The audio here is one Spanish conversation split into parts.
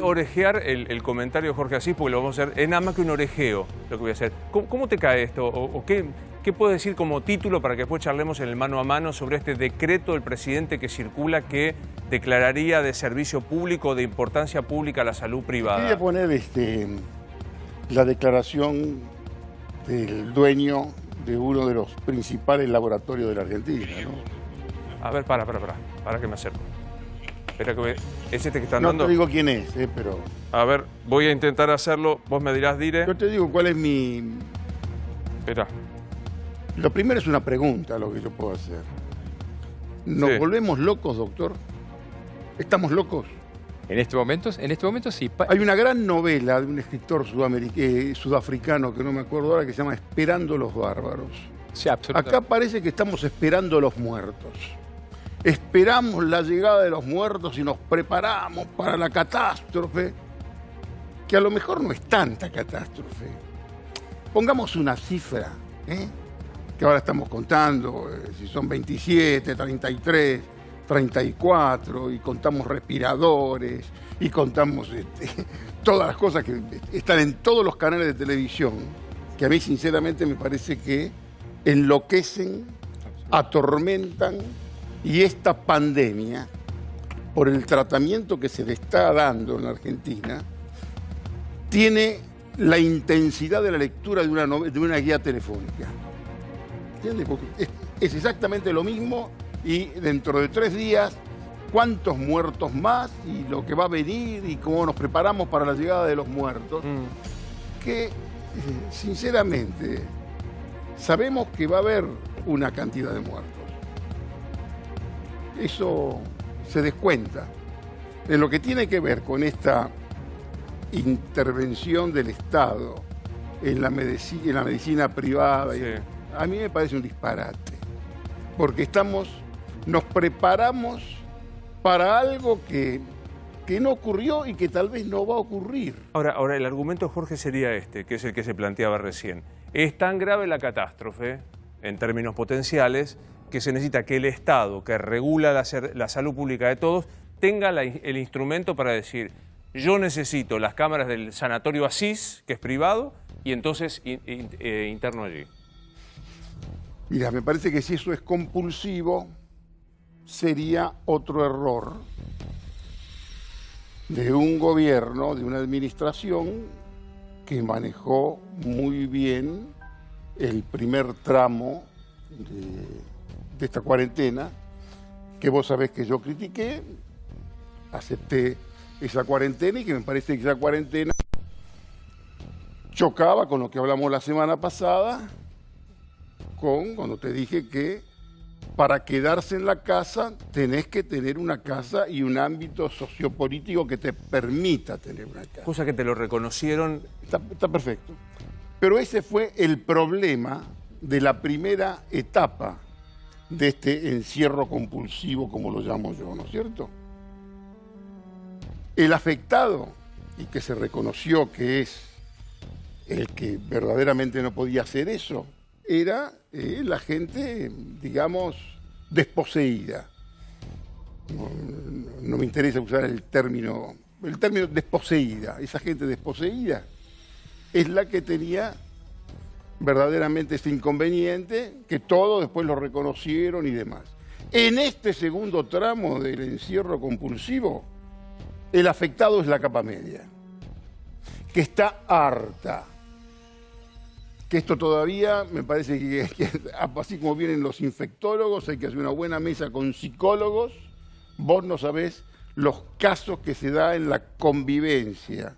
Orejear el comentario de Jorge Asís, porque lo vamos a hacer, es nada más que un orejeo lo que voy a hacer. ¿Cómo te cae esto? ¿O qué puedes decir como título para que después charlemos en el mano a mano sobre este decreto del presidente que circula que declararía de servicio público, de importancia pública, la salud privada? Quería poner la declaración del dueño de uno de los principales laboratorios de la Argentina, ¿no? A ver, para que me acerco. Espera que ¿es este que están No dando? te digo quién es, pero... A ver, voy a intentar hacerlo. Vos me dirás, Dire. Yo te digo cuál es mi... Espera. Lo primero es una pregunta lo que yo puedo hacer. ¿Nos Sí. volvemos locos, doctor? ¿Estamos locos? En este momento sí. Hay una gran novela de un escritor sudafricano, que no me acuerdo ahora, que se llama Esperando los bárbaros. Sí, absolutamente. Acá parece que estamos esperando los muertos. Esperamos la llegada de los muertos y nos preparamos para la catástrofe, que a lo mejor no es tanta catástrofe. Pongamos una cifra, que ahora estamos contando, si son 27, 33, 34, y contamos respiradores, y contamos todas las cosas que están en todos los canales de televisión, que a mí sinceramente me parece que enloquecen, atormentan. Y esta pandemia, por el tratamiento que se le está dando en la Argentina, tiene la intensidad de la lectura de una guía telefónica. ¿Entiendes? Porque es exactamente lo mismo, y dentro de 3 días, cuántos muertos más y lo que va a venir y cómo nos preparamos para la llegada de los muertos, que sinceramente sabemos que va a haber una cantidad de muertos. Eso se descuenta. En lo que tiene que ver con esta intervención del Estado en la medicina privada, Sí. a mí me parece un disparate. Porque nos preparamos para algo que no ocurrió y que tal vez no va a ocurrir. Ahora, el argumento de Jorge sería este, que es el que se planteaba recién. Es tan grave la catástrofe, en términos potenciales, que se necesita que el Estado, que regula la salud pública de todos, tenga el instrumento para decir: yo necesito las cámaras del sanatorio Asís, que es privado, y entonces interno allí. Mira, me parece que si eso es compulsivo, sería otro error de un gobierno, de una administración que manejó muy bien el primer tramo de esta cuarentena, que vos sabés que yo critiqué, acepté esa cuarentena, y que me parece que esa cuarentena chocaba con lo que hablamos la semana pasada, cuando te dije que para quedarse en la casa tenés que tener una casa y un ámbito sociopolítico que te permita tener una casa. Cosa que te lo reconocieron. Está perfecto. Pero ese fue el problema de la primera etapa de este encierro compulsivo, como lo llamo yo, ¿no es cierto? El afectado, y que se reconoció que es el que verdaderamente no podía hacer eso, era la gente, digamos, desposeída. No me interesa usar el término desposeída. Esa gente desposeída es la que tenía verdaderamente este inconveniente, que todos después lo reconocieron y demás. En este segundo tramo del encierro compulsivo, el afectado es la capa media, que está harta. Que esto todavía me parece que así como vienen los infectólogos, hay que hacer una buena mesa con psicólogos. Vos no sabés los casos que se da en la convivencia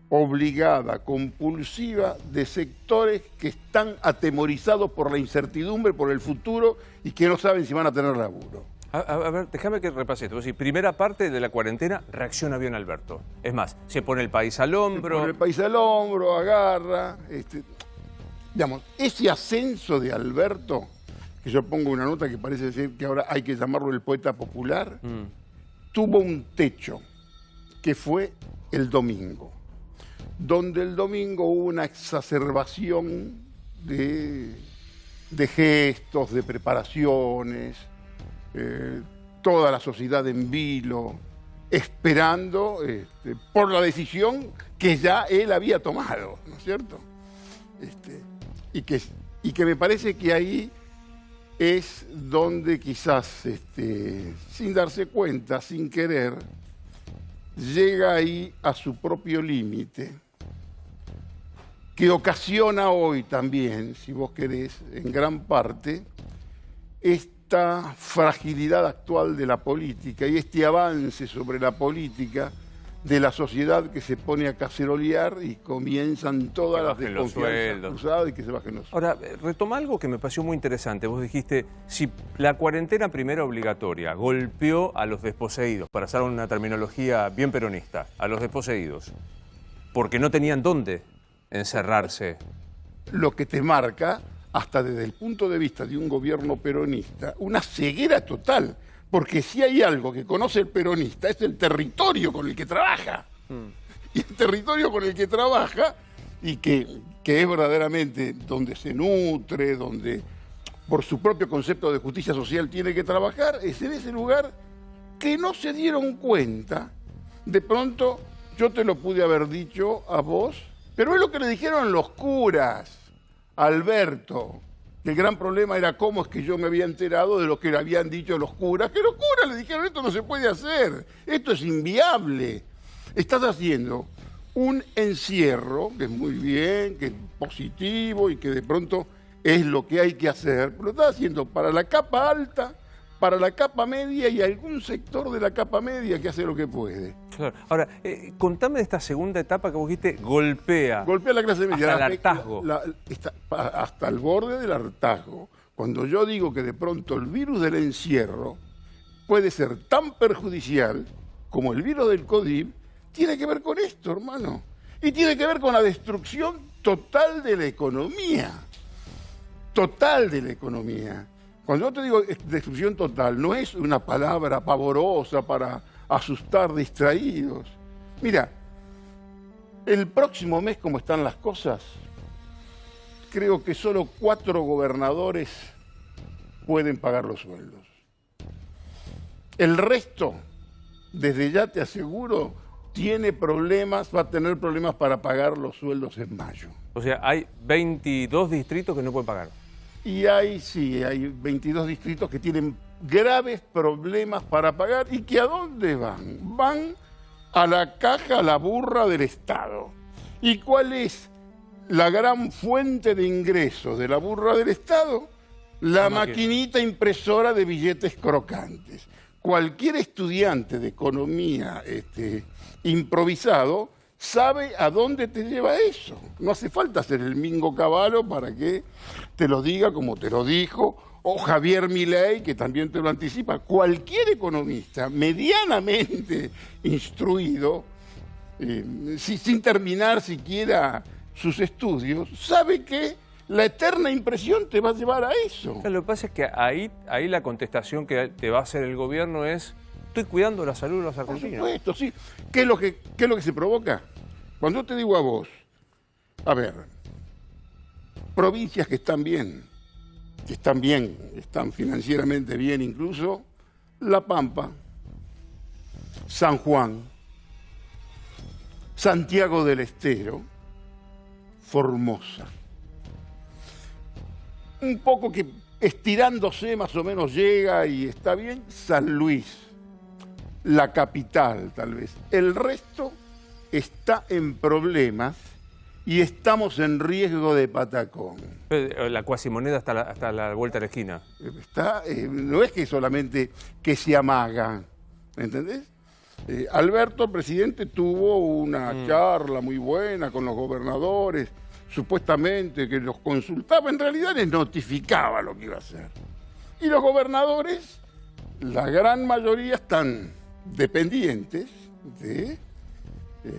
obligada, compulsiva, de sectores que están atemorizados por la incertidumbre, por el futuro, y que no saben si van a tener laburo. A ver, déjame que repase esto. Primera parte de la cuarentena, reacciona bien Alberto. Es más, se pone el país al hombro. Se pone el país al hombro, agarra. Digamos, ese ascenso de Alberto, que yo pongo una nota que parece decir que ahora hay que llamarlo el poeta popular, tuvo un techo, que fue el domingo, donde el domingo hubo una exacerbación de gestos, de preparaciones, toda la sociedad en vilo, esperando por la decisión que ya él había tomado, ¿no es cierto? Y que me parece que ahí es donde quizás, sin darse cuenta, sin querer, llega ahí a su propio límite, que ocasiona hoy también, si vos querés, en gran parte, esta fragilidad actual de la política y este avance sobre la política de la sociedad que se pone a cacerolear y comienzan todas las desconfianzas cruzadas y que se bajen los sueldos. Ahora, retoma algo que me pareció muy interesante. Vos dijiste, si la cuarentena primera obligatoria golpeó a los desposeídos, para usar una terminología bien peronista, a los desposeídos, porque no tenían dónde encerrarse. Lo que te marca, hasta desde el punto de vista de un gobierno peronista, una ceguera total. Porque si hay algo que conoce el peronista es el territorio con el que trabaja. Y el territorio con el que trabaja, y que es verdaderamente donde se nutre, donde por su propio concepto de justicia social tiene que trabajar, es en ese lugar que no se dieron cuenta. De pronto, yo te lo pude haber dicho a vos, pero es lo que le dijeron los curas a Alberto. El gran problema era cómo es que yo me había enterado de lo que le habían dicho los curas, que los curas le dijeron, esto no se puede hacer, esto es inviable. Estás haciendo un encierro, que es muy bien, que es positivo y que de pronto es lo que hay que hacer, pero lo estás haciendo para la capa alta, para la capa media y algún sector de la capa media que hace lo que puede. Claro. Ahora, contame de esta segunda etapa que vos dijiste, golpea. Golpea a la clase media. Hasta el hartazgo. Hasta el borde del hartazgo. Cuando yo digo que de pronto el virus del encierro puede ser tan perjudicial como el virus del COVID, tiene que ver con esto, hermano. Y tiene que ver con la destrucción total de la economía. Total de la economía. Cuando yo te digo destrucción total, no es una palabra pavorosa para asustar distraídos. Mira, el próximo mes, como están las cosas, creo que solo 4 gobernadores pueden pagar los sueldos. El resto, desde ya te aseguro, tiene problemas, va a tener problemas para pagar los sueldos en mayo. O sea, hay 22 distritos que no pueden pagar. Y hay 22 distritos que tienen graves problemas para pagar. ¿Y que a dónde van? Van a la caja, a la burra del Estado. ¿Y cuál es la gran fuente de ingresos de la burra del Estado? La maquinita impresora de billetes crocantes. Cualquier estudiante de economía improvisado sabe a dónde te lleva eso. No hace falta ser el Mingo Cavallo para que te lo diga como te lo dijo, o Javier Milei, que también te lo anticipa. Cualquier economista medianamente instruido, sin terminar siquiera sus estudios, sabe que la eterna impresión te va a llevar a eso. Lo que pasa es que ahí la contestación que te va a hacer el gobierno es: estoy cuidando la salud de los argentinos. Por supuesto, sí. ¿Qué es lo que se provoca? Cuando yo te digo a vos, a ver, provincias que están bien, están financieramente bien incluso, La Pampa, San Juan, Santiago del Estero, Formosa. Un poco que estirándose más o menos llega y está bien, San Luis, la capital tal vez. El resto está en problemas y estamos en riesgo de patacón. La cuasimoneda hasta la vuelta de la esquina. No es que solamente que se amaga, ¿entendés? Alberto, el presidente, tuvo una charla muy buena con los gobernadores, supuestamente que los consultaba, en realidad les notificaba lo que iba a hacer. Y los gobernadores, la gran mayoría, están dependientes de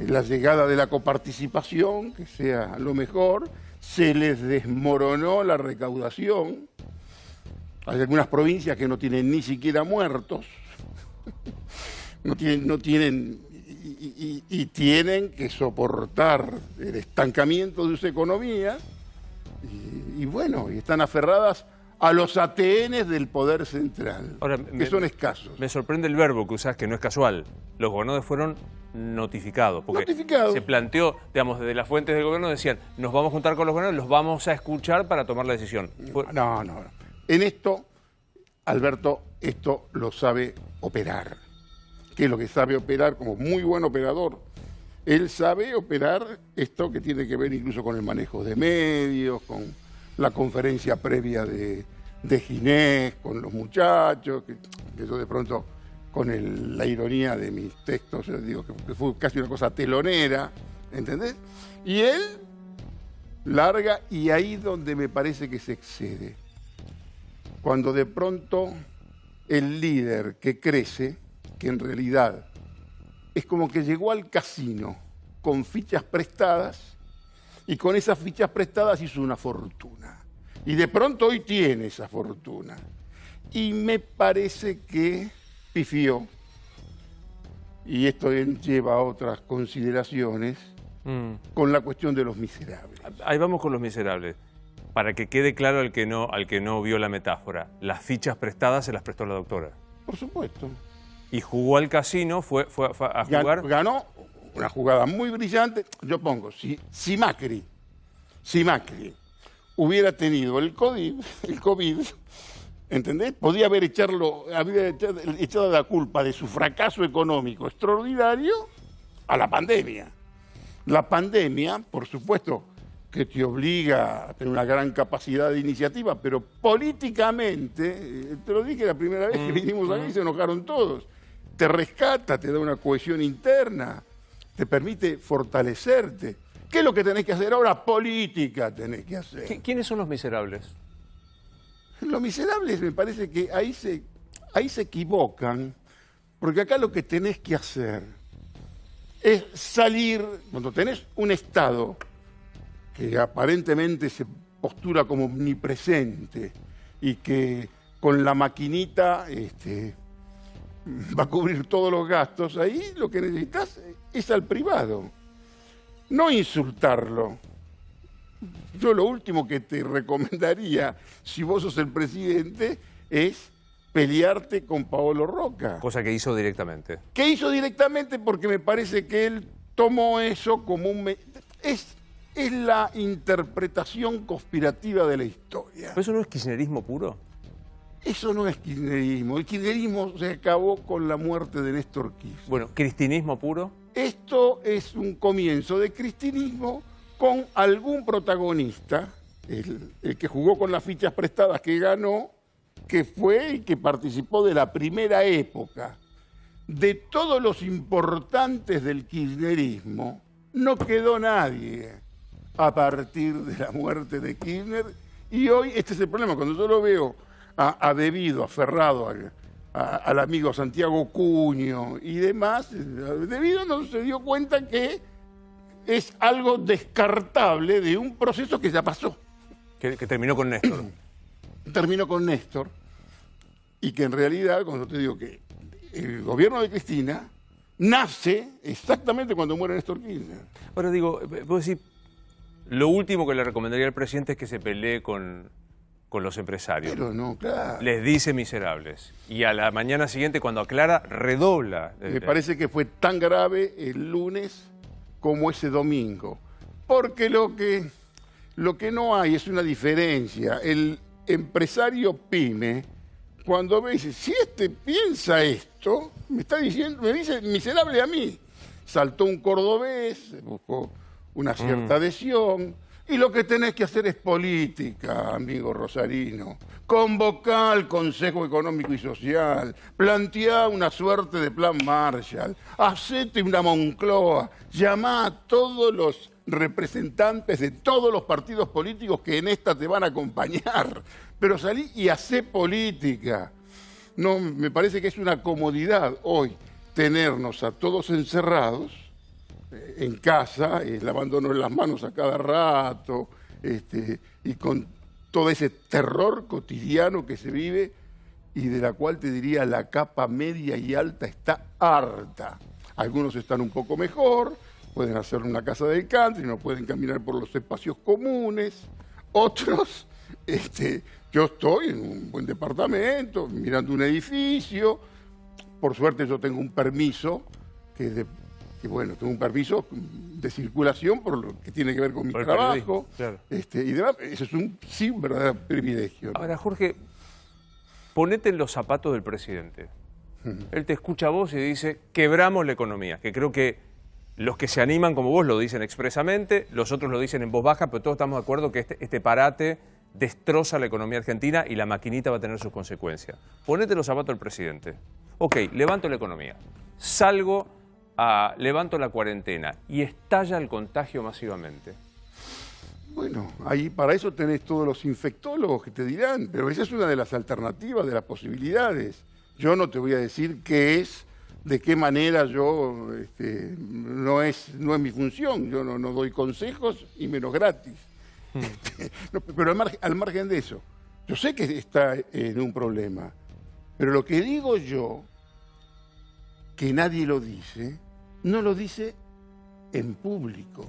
la llegada de la coparticipación, que sea lo mejor. Se les desmoronó la recaudación. Hay algunas provincias que no tienen ni siquiera muertos. No tienen y tienen que soportar el estancamiento de su economía. Y bueno, y están aferradas a los ATNs del poder central, Ahora, que son escasos. Me sorprende el verbo que usás, que no es casual. Los gobernadores fueron notificados. Porque Notificados. se planteó, digamos, desde las fuentes del gobierno decían, nos vamos a juntar con los gobernadores, los vamos a escuchar para tomar la decisión. No. En esto, Alberto, esto lo sabe operar. ¿Qué es lo que sabe operar como muy buen operador? Él sabe operar esto que tiene que ver incluso con el manejo de medios, con la conferencia previa de Ginés, con los muchachos, que yo de pronto, con la ironía de mis textos, yo digo que fue casi una cosa telonera, ¿entendés? Y él larga, y ahí donde me parece que se excede. Cuando de pronto el líder que crece, que en realidad es como que llegó al casino con fichas prestadas, y con esas fichas prestadas hizo una fortuna. Y de pronto hoy tiene esa fortuna. Y me parece que pifió, y esto lleva a otras consideraciones, con la cuestión de los miserables. Ahí vamos con los miserables. Para que quede claro al que no vio la metáfora, las fichas prestadas se las prestó la doctora. Por supuesto. Y jugó al casino, fue a jugar. Ganó una jugada muy brillante. Yo pongo, si Macri hubiera tenido el COVID, ¿entendés? Podía haber echado la culpa de su fracaso económico extraordinario a la pandemia. La pandemia, por supuesto, que te obliga a tener una gran capacidad de iniciativa, pero políticamente, te lo dije la primera vez que vinimos aquí, se enojaron todos, te rescata, te da una cohesión interna, te permite fortalecerte. ¿Qué es lo que tenés que hacer ahora? Política tenés que hacer. ¿Quiénes son los miserables? Los miserables me parece que ahí se equivocan, porque acá lo que tenés que hacer es salir, cuando tenés un Estado que aparentemente se postura como omnipresente y que con la maquinita va a cubrir todos los gastos, ahí lo que necesitas es al privado, no insultarlo. Yo lo último que te recomendaría, si vos sos el presidente, es pelearte con Paolo Roca. Cosa que hizo directamente. ¿Qué hizo directamente? Porque me parece que él tomó eso como es la interpretación conspirativa de la historia. ¿Pero eso no es kirchnerismo puro? Eso no es kirchnerismo. El kirchnerismo se acabó con la muerte de Néstor Kirchner. Bueno, ¿cristinismo puro? Esto es un comienzo de cristinismo con algún protagonista, el que jugó con las fichas prestadas que ganó, que fue y que participó de la primera época. De todos los importantes del kirchnerismo, no quedó nadie a partir de la muerte de Kirchner, y hoy este es el problema. Cuando yo lo veo a Debido, aferrado al amigo Santiago Cuño y demás, Debido no se dio cuenta que es algo descartable de un proceso que ya pasó. Que terminó con Néstor. Terminó con Néstor, y que en realidad, cuando te digo que el gobierno de Cristina nace exactamente cuando muere Néstor Kirchner. Ahora digo, puedo decir, lo último que le recomendaría al presidente es que se pelee con los empresarios. Pero no, claro. Les dice miserables. Y a la mañana siguiente, cuando aclara, redobla. Me parece que fue tan grave el lunes como ese domingo. Porque lo que no hay es una diferencia. El empresario pyme, cuando ve, dice, si piensa esto, me dice miserable a mí. Saltó un cordobés, buscó una cierta adhesión, y lo que tenés que hacer es política, amigo rosarino. Convocá al Consejo Económico y Social, planteá una suerte de plan Marshall, hacete una Moncloa, llamá a todos los representantes de todos los partidos políticos que en esta te van a acompañar, pero salí y hacé política. No, me parece que es una comodidad hoy tenernos a todos encerrados en casa, lavándonos las manos a cada rato, y con todo ese terror cotidiano que se vive y de la cual te diría la capa media y alta está harta. Algunos están un poco mejor, pueden hacer una casa del country, no pueden caminar por los espacios comunes. Otros Yo estoy en un buen departamento, mirando un edificio. Por suerte yo tengo un permiso bueno, tengo un permiso de circulación por lo que tiene que ver con mi trabajo. Claro. Y demás. Eso es un verdadero privilegio, ¿no? Ahora, Jorge, ponete en los zapatos del presidente. Él te escucha a vos y dice, quebramos la economía, que creo que los que se animan como vos lo dicen expresamente, los otros lo dicen en voz baja, pero todos estamos de acuerdo que este parate destroza la economía argentina y la maquinita va a tener sus consecuencias. Ponete los zapatos del presidente. Ok, levanto la economía, levanto la cuarentena y estalla el contagio masivamente. Bueno, ahí para eso tenés todos los infectólogos que te dirán, pero esa es una de las alternativas, de las posibilidades. Yo no te voy a decir qué es, de qué manera yo, no es mi función, yo no doy consejos y menos gratis. Pero al margen de eso, yo sé que está en un problema, pero lo que digo yo, que nadie lo dice, no lo dice en público.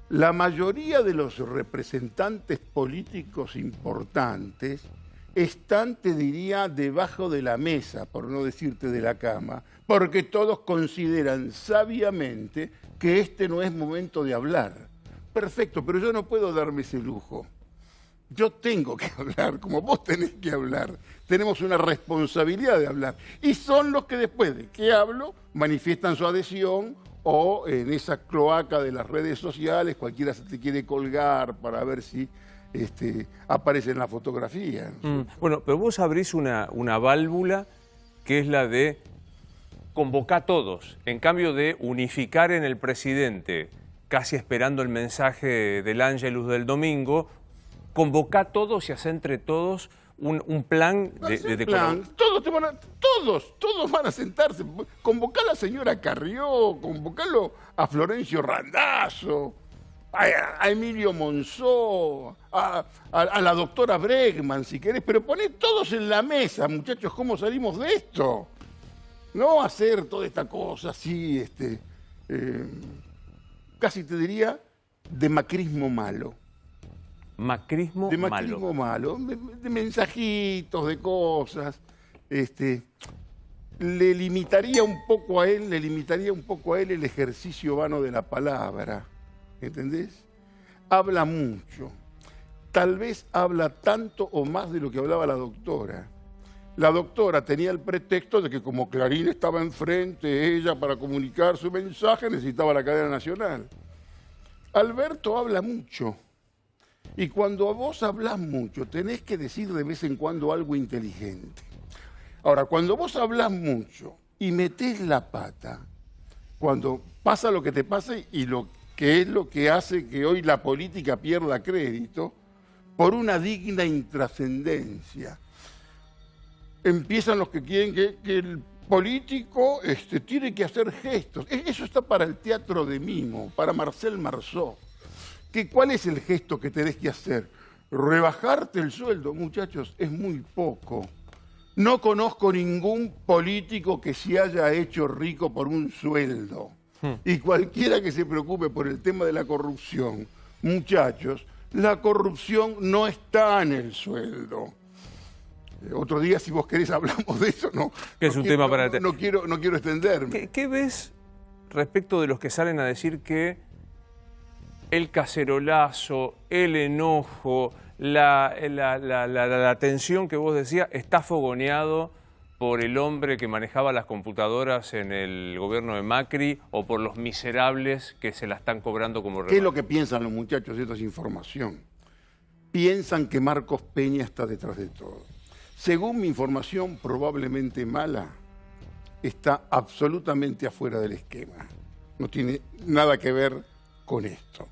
La mayoría de los representantes políticos importantes están, te diría, debajo de la mesa, por no decirte de la cama, porque todos consideran sabiamente que este no es momento de hablar. Perfecto, pero yo no puedo darme ese lujo. Yo tengo que hablar, como vos tenés que hablar. Tenemos una responsabilidad de hablar. Y son los que después de que hablo manifiestan su adhesión o en esa cloaca de las redes sociales cualquiera se te quiere colgar para ver si aparece en la fotografía. ¿No? Bueno, pero vos abrís una válvula que es la de convocar a todos, en cambio de unificar en el presidente, casi esperando el mensaje del Ángelus del domingo, convocar a todos y hacer entre todos un plan de plan. Todos van a sentarse. Convocar a la señora Carrió, convocarlo a Florencio Randazzo, a Emilio Monzó, a la doctora Bregman, si querés, pero poné todos en la mesa, muchachos, ¿cómo salimos de esto? No hacer toda esta cosa así, casi te diría, de macrismo malo. Macrismo malo, de mensajitos, de cosas. Le limitaría un poco a él el ejercicio vano de la palabra. ¿Entendés? Habla mucho. Tal vez habla tanto o más de lo que hablaba la doctora. La doctora tenía el pretexto de que como Clarín estaba enfrente, ella para comunicar su mensaje necesitaba la cadena nacional. Alberto habla mucho. Y cuando vos hablás mucho, tenés que decir de vez en cuando algo inteligente. Ahora, cuando vos hablás mucho y metés la pata, cuando pasa lo que te pasa y lo que es lo que hace que hoy la política pierda crédito, por una digna intrascendencia. Empiezan los que quieren que el político tiene que hacer gestos. Eso está para el teatro de mimo, para Marcel Marceau. ¿Cuál es el gesto que tenés que hacer? Rebajarte el sueldo, muchachos, es muy poco. No conozco ningún político que se haya hecho rico por un sueldo. Y cualquiera que se preocupe por el tema de la corrupción, muchachos, la corrupción no está en el sueldo. Otro día, si vos querés, hablamos de eso. Que es un tema para... No quiero extenderme. ¿Qué ves respecto de los que salen a decir que el cacerolazo, el enojo, la tensión que vos decías está fogoneado por el hombre que manejaba las computadoras en el gobierno de Macri o por los miserables que se la están cobrando como rebaja? ¿Qué es lo que piensan los muchachos? Esto es información. Piensan que Marcos Peña está detrás de todo. Según mi información, probablemente mala, está absolutamente afuera del esquema. No tiene nada que ver con esto.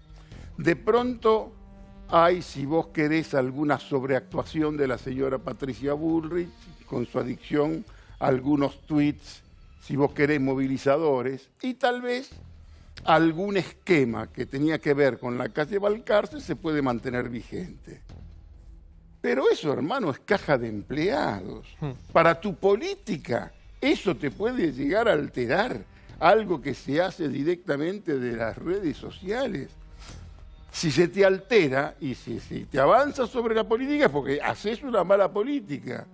De pronto hay, si vos querés, alguna sobreactuación de la señora Patricia Bullrich con su adicción a algunos tweets, si vos querés, movilizadores, y tal vez algún esquema que tenía que ver con la calle Balcarce se puede mantener vigente. Pero eso, hermano, es caja de empleados. Para tu política, eso te puede llegar a alterar algo que se hace directamente de las redes sociales. Si se te altera y si te avanzas sobre la política es porque haces una mala política.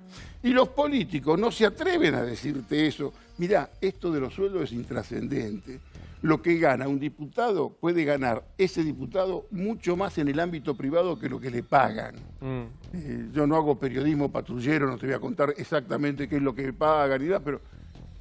Y los políticos no se atreven a decirte eso. Mirá, esto de los sueldos es intrascendente. Lo que gana un diputado puede ganar ese diputado mucho más en el ámbito privado que lo que le pagan. Yo no hago periodismo patrullero, no te voy a contar exactamente qué es lo que me pagan ni nada, pero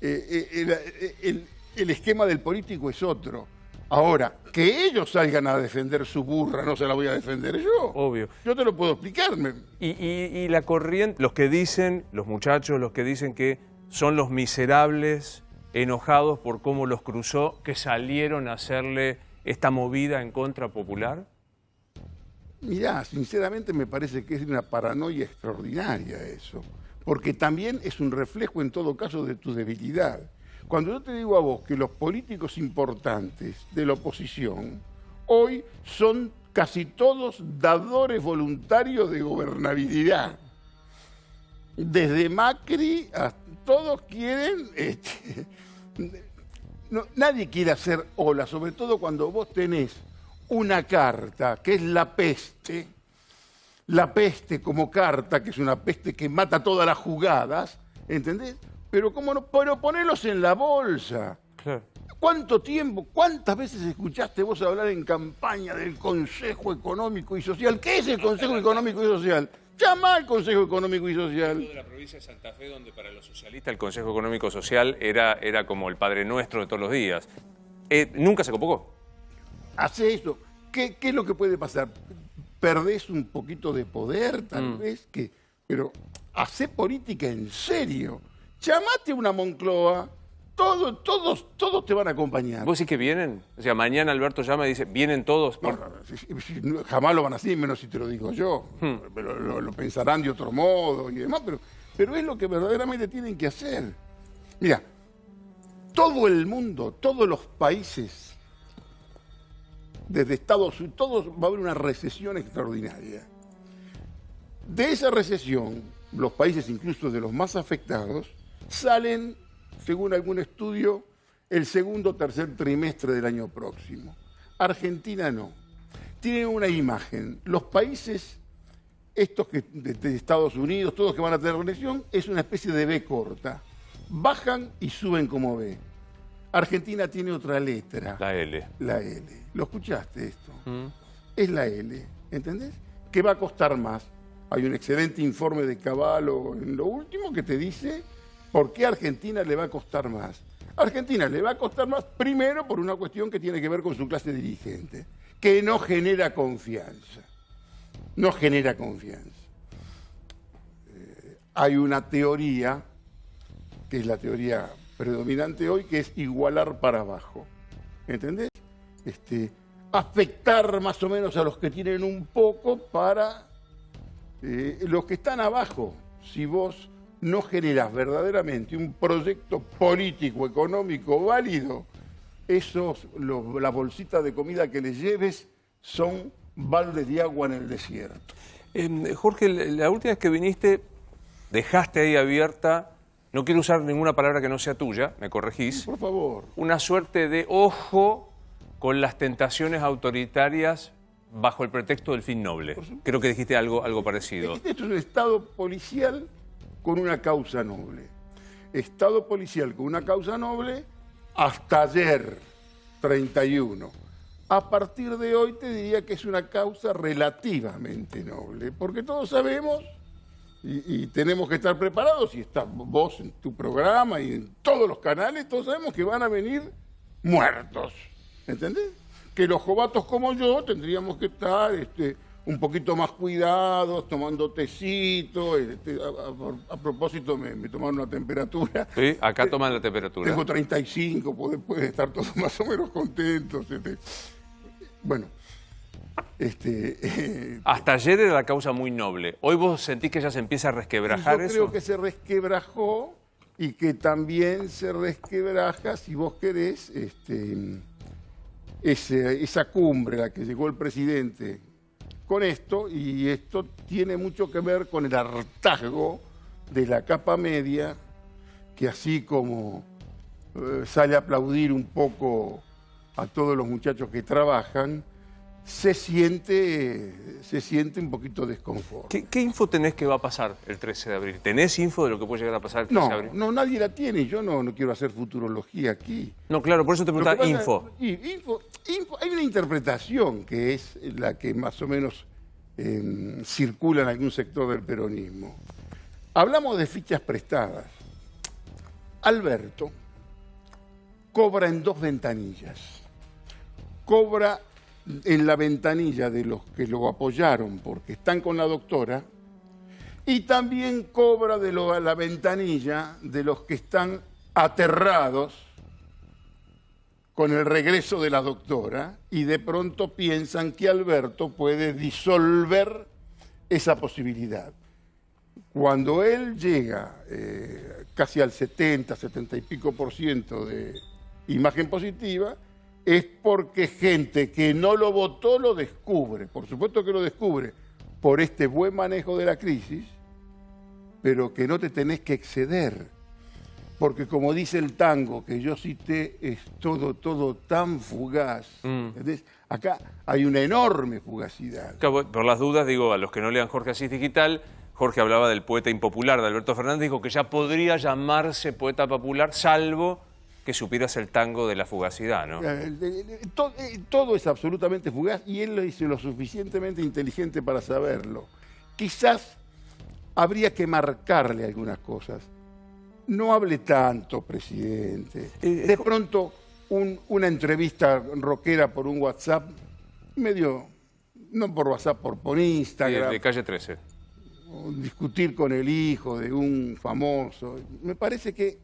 el esquema del político es otro. Ahora, que ellos salgan a defender su burra, no se la voy a defender yo. Obvio. Yo te lo puedo explicar. Y la corriente, los que dicen, los muchachos, los que dicen que son los miserables enojados por cómo los cruzó, que salieron a hacerle esta movida en contra popular. Mirá, sinceramente me parece que es una paranoia extraordinaria eso, porque también es un reflejo en todo caso de tu debilidad. Cuando yo te digo a vos que los políticos importantes de la oposición hoy son casi todos dadores voluntarios de gobernabilidad, desde Macri a todos quieren, nadie quiere hacer ola, sobre todo cuando vos tenés una carta que es la peste como carta, que es una peste que mata todas las jugadas, ¿entendés? Pero cómo no, pero ponelos en la bolsa. Claro. ¿Cuánto tiempo, cuántas veces escuchaste vos hablar en campaña del Consejo Económico y Social? ¿Qué es el Consejo Económico y Social? Llama al Consejo Económico y Social. De la provincia de Santa Fe, donde para los socialistas el Consejo Económico y Social era como el Padre Nuestro de todos los días. Nunca se convocó. Hace eso. ¿Qué es lo que puede pasar? Perdés un poquito de poder, tal vez, pero hacé política en serio. Llamate a una Moncloa, todos te van a acompañar. ¿Vos decís que vienen? O sea, mañana Alberto llama y dice, ¿vienen todos? No, jamás lo van a decir, menos si te lo digo yo. Pero lo pensarán de otro modo y demás, pero es lo que verdaderamente tienen que hacer. Mira, todo el mundo, todos los países, desde Estados Unidos, todos va a haber una recesión extraordinaria. De esa recesión, los países incluso de los más afectados, salen, según algún estudio, el segundo o tercer trimestre del año próximo. Argentina no. Tienen una imagen. Los países, estos que de Estados Unidos, todos que van a tener recesión, es una especie de B corta. Bajan y suben como B. Argentina tiene otra letra. La L. La L. ¿Lo escuchaste esto? Es la L, ¿entendés? Que va a costar más. Hay un excelente informe de Cavallo en lo último que te dice por qué a Argentina le va a costar más. A Argentina le va a costar más primero por una cuestión que tiene que ver con su clase dirigente, que no genera confianza. No genera confianza. Hay una teoría, que es la teoría predominante hoy, que es igualar para abajo. ¿Entendés? Afectar más o menos a los que tienen un poco para los que están abajo. Si vos no generás verdaderamente un proyecto político, económico válido, la bolsita de comida que les lleves son baldes de agua en el desierto. Jorge, la última vez que viniste, dejaste ahí abierta, no quiero usar ninguna palabra que no sea tuya, me corregís. Por favor. Una suerte de ojo con las tentaciones autoritarias bajo el pretexto del fin noble. Creo que dijiste algo parecido. Esto es un Estado policial con una causa noble. Estado policial con una causa noble hasta ayer, 31. A partir de hoy te diría que es una causa relativamente noble, porque todos sabemos y tenemos que estar preparados, y estás vos en tu programa y en todos los canales, todos sabemos que van a venir muertos, ¿entendés? Que los jovatos como yo tendríamos que estar un poquito más cuidados, tomando tecito. A propósito, me tomaron una temperatura. Sí, acá toman la temperatura. Tengo 35, pueden estar todos más o menos contentos. Bueno. Hasta ayer era la causa muy noble. Hoy vos sentís que ya se empieza a resquebrajar eso. Yo creo que se resquebrajó y que también se resquebraja, si vos querés, esa cumbre a la que llegó el presidente con esto, y esto tiene mucho que ver con el hartazgo de la capa media, que así como sale a aplaudir un poco a todos los muchachos que trabajan, se siente un poquito desconfort. ¿Qué info tenés que va a pasar el 13 de abril? ¿Tenés info de lo que puede llegar a pasar el 13 de abril? No, nadie la tiene. Yo no quiero hacer futurología aquí. No, claro, por eso te preguntaba info. Hay una interpretación que es la que más o menos circula en algún sector del peronismo. Hablamos de fichas prestadas. Alberto cobra en dos ventanillas. Cobra en la ventanilla de los que lo apoyaron porque están con la doctora y también cobra la ventanilla de los que están aterrados con el regreso de la doctora y de pronto piensan que Alberto puede disolver esa posibilidad. Cuando él llega casi al 70 y pico % de imagen positiva, es porque gente que no lo votó lo descubre. Por supuesto que lo descubre por este buen manejo de la crisis, pero que no te tenés que exceder. Porque como dice el tango que yo cité, es todo tan fugaz. ¿Entendés? Acá hay una enorme fugacidad. Claro, por las dudas, digo, a los que no lean Jorge Asís Digital, Jorge hablaba del poeta impopular de Alberto Fernández, dijo que ya podría llamarse poeta popular, salvo que supieras el tango de la fugacidad, ¿no? Todo es absolutamente fugaz y él lo dice lo suficientemente inteligente para saberlo. Quizás habría que marcarle algunas cosas. No hable tanto, presidente. De pronto, una entrevista rockera por un WhatsApp, medio, no por WhatsApp, por Instagram. De Calle 13. O discutir con el hijo de un famoso. Me parece que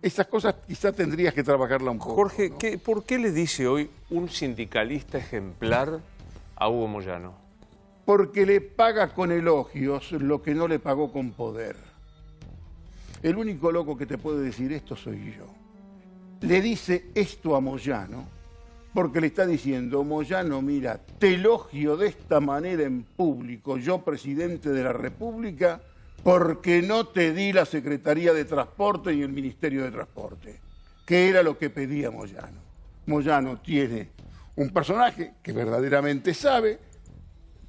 esas cosas quizás tendrías que trabajarla un poco. Jorge, ¿no? ¿por qué le dice hoy un sindicalista ejemplar a Hugo Moyano? Porque le paga con elogios lo que no le pagó con poder. El único loco que te puede decir esto soy yo. Le dice esto a Moyano porque le está diciendo, Moyano, mira, te elogio de esta manera en público, yo presidente de la República, porque no te di la Secretaría de Transporte y el Ministerio de Transporte, que era lo que pedía Moyano. Moyano tiene un personaje que verdaderamente sabe,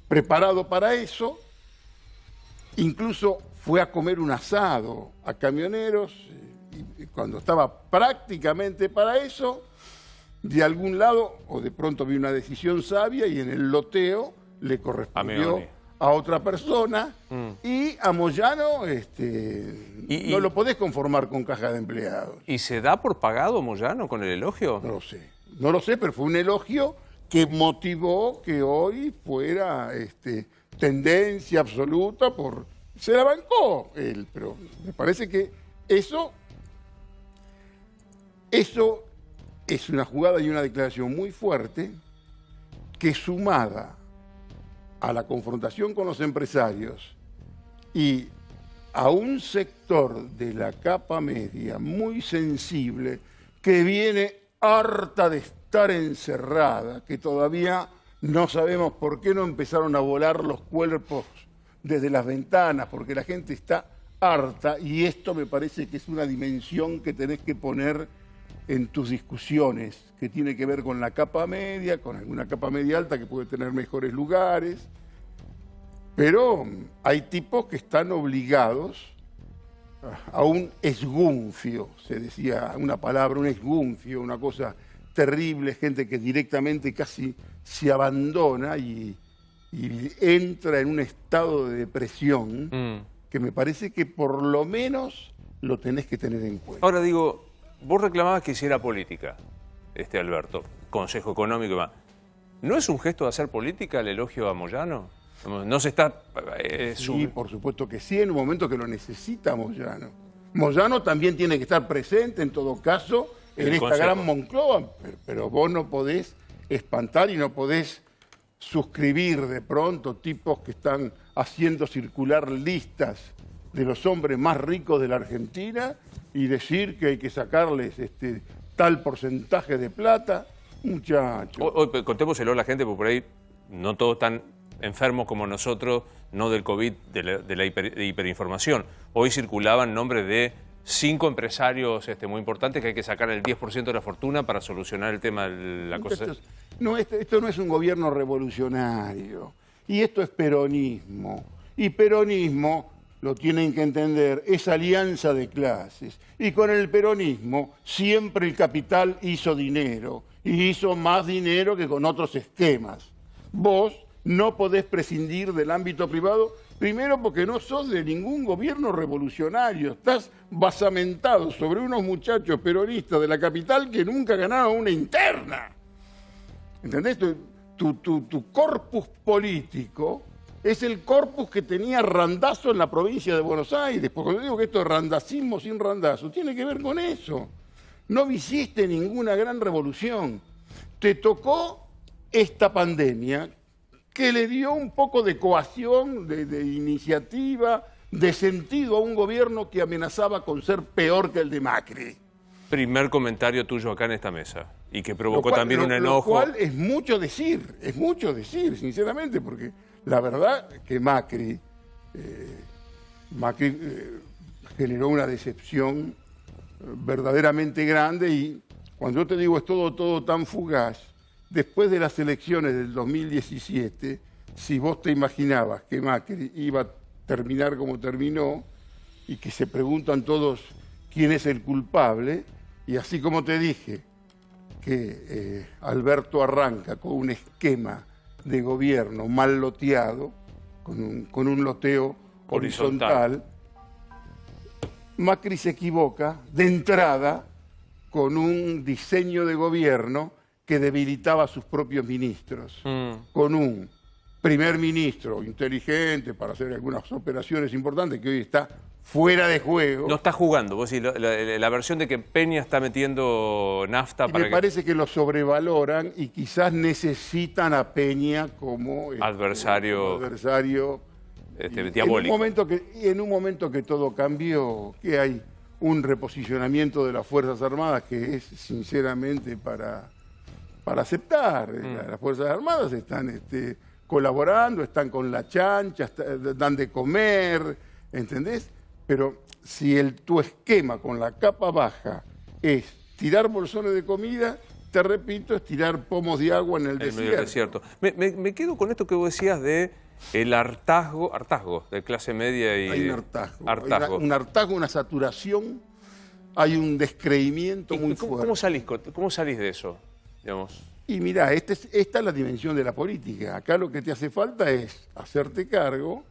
preparado para eso, incluso fue a comer un asado a camioneros y cuando estaba prácticamente para eso, de algún lado, o de pronto vi una decisión sabia y en el loteo le correspondió a otra persona y a Moyano no lo podés conformar con caja de empleados. ¿Y se da por pagado Moyano con el elogio? No lo sé, pero fue un elogio que motivó que hoy fuera tendencia absoluta se la bancó él, pero me parece que eso es una jugada y una declaración muy fuerte que sumada a la confrontación con los empresarios y a un sector de la capa media muy sensible que viene harta de estar encerrada, que todavía no sabemos por qué no empezaron a volar los cuerpos desde las ventanas, porque la gente está harta y esto me parece que es una dimensión que tenés que poner en tus discusiones, que tiene que ver con la capa media, con alguna capa media alta que puede tener mejores lugares, pero hay tipos que están obligados a un esgunfio, se decía una palabra, un esgunfio, una cosa terrible, gente que directamente casi se abandona y entra en un estado de depresión que me parece que por lo menos lo tenés que tener en cuenta. Ahora digo, vos reclamabas que hiciera política, Alberto, Consejo Económico y más. ¿No es un gesto de hacer política el elogio a Moyano? No se está... Sí, por supuesto que sí, en un momento que lo necesita Moyano. Moyano también tiene que estar presente, en todo caso, en esta gran Moncloa, pero vos no podés espantar y no podés suscribir de pronto tipos que están haciendo circular listas de los hombres más ricos de la Argentina y decir que hay que sacarles tal porcentaje de plata. Muchachos. Hoy contémoselo a la gente, porque por ahí no todos están enfermos como nosotros, no del COVID, de la hiperinformación. Hoy circulaban nombres de 5 empresarios muy importantes que hay que sacar el 10% de la fortuna para solucionar el tema de la cosa. no, esto no es un gobierno revolucionario, y esto es peronismo. Y peronismo, lo tienen que entender, es alianza de clases. Y con el peronismo siempre el capital hizo dinero, y hizo más dinero que con otros esquemas. Vos no podés prescindir del ámbito privado, primero porque no sos de ningún gobierno revolucionario, estás basamentado sobre unos muchachos peronistas de la capital que nunca ganaron una interna. ¿Entendés? Tu corpus político es el corpus que tenía Randazzo en la provincia de Buenos Aires, porque yo digo que esto es randacismo sin Randazzo, tiene que ver con eso. No hiciste ninguna gran revolución. Te tocó esta pandemia que le dio un poco de coacción, de iniciativa, de sentido a un gobierno que amenazaba con ser peor que el de Macri. Primer comentario tuyo acá en esta mesa y que provocó también un enojo. Lo cual es mucho decir, sinceramente, porque la verdad que Macri generó una decepción verdaderamente grande y cuando yo te digo es todo tan fugaz, después de las elecciones del 2017, si vos te imaginabas que Macri iba a terminar como terminó y que se preguntan todos quién es el culpable, y así como te dije que Alberto arranca con un esquema de gobierno mal loteado, con un loteo horizontal, Macri se equivoca de entrada con un diseño de gobierno que debilitaba a sus propios ministros, con un primer ministro inteligente para hacer algunas operaciones importantes que hoy está fuera de juego. No está jugando, vos decís, la versión de que Peña está metiendo nafta para me parece que lo sobrevaloran y quizás necesitan a Peña como adversario diabólico. En un momento que todo cambió, que hay un reposicionamiento de las Fuerzas Armadas que es sinceramente para aceptar. Las Fuerzas Armadas están colaborando, están con la chancha, dan de comer, ¿entendés? Pero si tu esquema con la capa baja es tirar bolsones de comida, te repito, es tirar pomos de agua en el desierto. Me quedo con esto que vos decías de el hartazgo de clase media y... Hay un hartazgo. Hay un hartazgo, una saturación, hay un descreimiento muy fuerte. ¿Cómo salís de eso, digamos? Y mirá, esta es la dimensión de la política. Acá lo que te hace falta es hacerte cargo.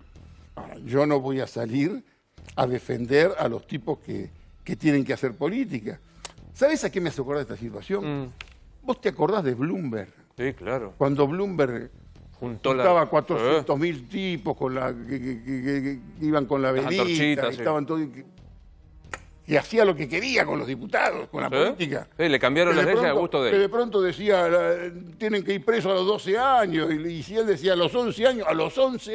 Ahora, yo no voy a salir a defender a los tipos que tienen que hacer política. ¿Sabés a qué me hace acordar de esta situación? ¿Vos te acordás de Bloomberg? Sí, claro. Cuando Bloomberg juntaba 400.000 tipos que iban con la velita, estaban todos... que hacía lo que quería con los diputados, con la política. Le cambiaron las leyes a gusto de él. Que de pronto decía, tienen que ir presos a los 12 años, y si él decía a los 11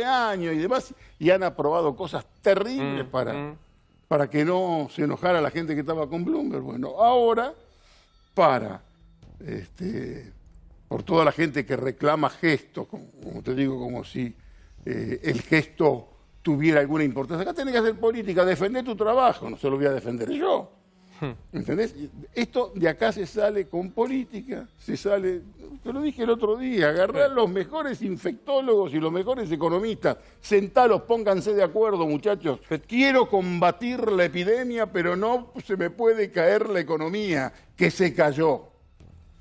años y demás, y han aprobado cosas terribles para que no se enojara la gente que estaba con Bloomberg. Bueno, ahora, por toda la gente que reclama gestos, como te digo, como si el gesto tuviera alguna importancia. Acá tenés que hacer política, defender tu trabajo, no se lo voy a defender yo. ¿Entendés? Esto de acá se sale con política, se sale, te lo dije el otro día, agarrar los mejores infectólogos y los mejores economistas, sentalos, pónganse de acuerdo, muchachos. Quiero combatir la epidemia, pero no se me puede caer la economía, que se cayó.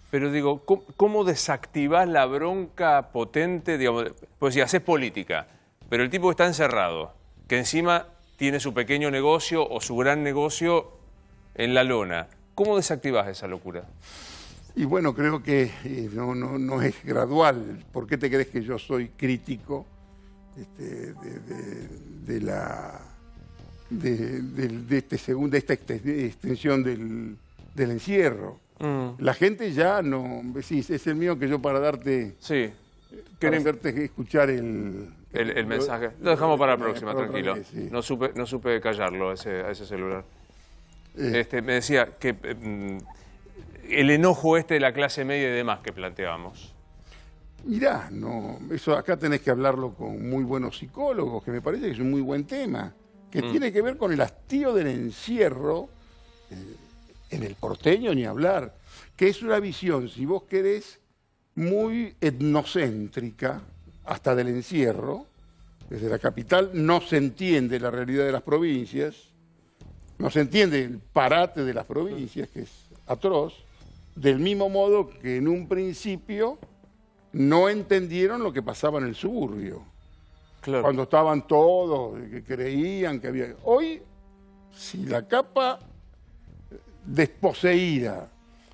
Pero digo, ¿cómo desactivás la bronca potente? Digamos, pues si haces política, pero el tipo está encerrado, que encima tiene su pequeño negocio o su gran negocio en la lona. ¿Cómo desactivás esa locura? Y bueno, creo que no es gradual. ¿Por qué te crees que yo soy crítico de esta extensión del encierro? La gente ya no... Sí, es el mío que yo para darte... Sí. Para hacerte escuchar el mensaje. Lo dejamos para la próxima, tranquilo. Sí. No supe callarlo a ese celular. Me decía que el enojo de la clase media y demás que planteábamos. Mirá, eso acá tenés que hablarlo con muy buenos psicólogos, que me parece que es un muy buen tema, que tiene que ver con el hastío del encierro, en el porteño ni hablar, que es una visión, si vos querés, muy etnocéntrica, hasta del encierro. Desde la capital no se entiende la realidad de las provincias, no se entiende el parate de las provincias, que es atroz, del mismo modo que en un principio no entendieron lo que pasaba en el suburbio. Claro. Cuando estaban todos, que creían que había... Hoy, si la capa desposeída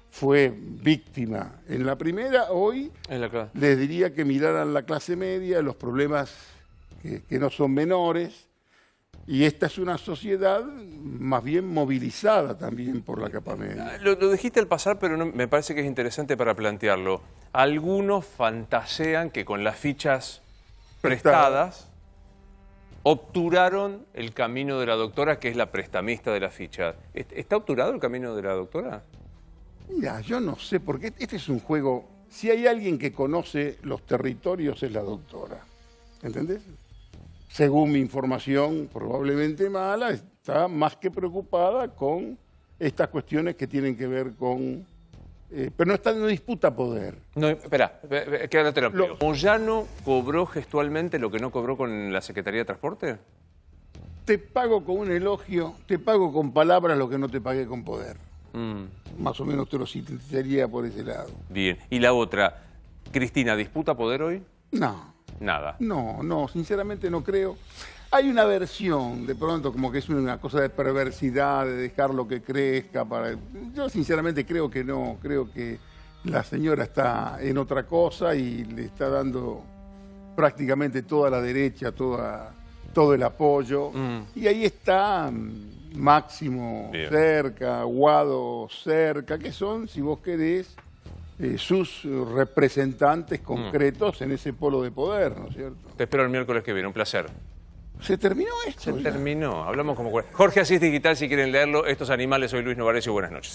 fue víctima en la primera, hoy les diría que miraran la clase media, los problemas que no son menores, y esta es una sociedad más bien movilizada también por la capa media. Lo dijiste al pasar, pero no, me parece que es interesante para plantearlo. Algunos fantasean que con las fichas prestadas obturaron el camino de la doctora, que es la prestamista de la ficha. ¿Está obturado el camino de la doctora? Mira, yo no sé, porque este es un juego... Si hay alguien que conoce los territorios es la doctora, ¿entendés? Según mi información, probablemente mala, está más que preocupada con estas cuestiones que tienen que ver con... pero no está en disputa poder. No, espera, quédate la pleo. ¿Moyano cobró gestualmente lo que no cobró con la Secretaría de Transporte? Te pago con un elogio, te pago con palabras lo que no te pagué con poder. Más o menos te lo sintetizaría por ese lado. Bien. Y la otra, Cristina, ¿disputa poder hoy? No. Nada. No, sinceramente no creo. Hay una versión, de pronto, como que es una cosa de perversidad, de dejarlo que crezca. Yo sinceramente creo que no, creo que la señora está en otra cosa y le está dando prácticamente toda la derecha, todo el apoyo. Y ahí está Máximo cerca, Guado cerca, que son, si vos querés, sus representantes concretos en ese polo de poder, ¿no es cierto? Te espero el miércoles que viene, un placer. ¿Se terminó esto? Se terminó, hablamos como... Jorge Asís Digital, si quieren leerlo, Estos Animales, soy Luis Novarecio, buenas noches.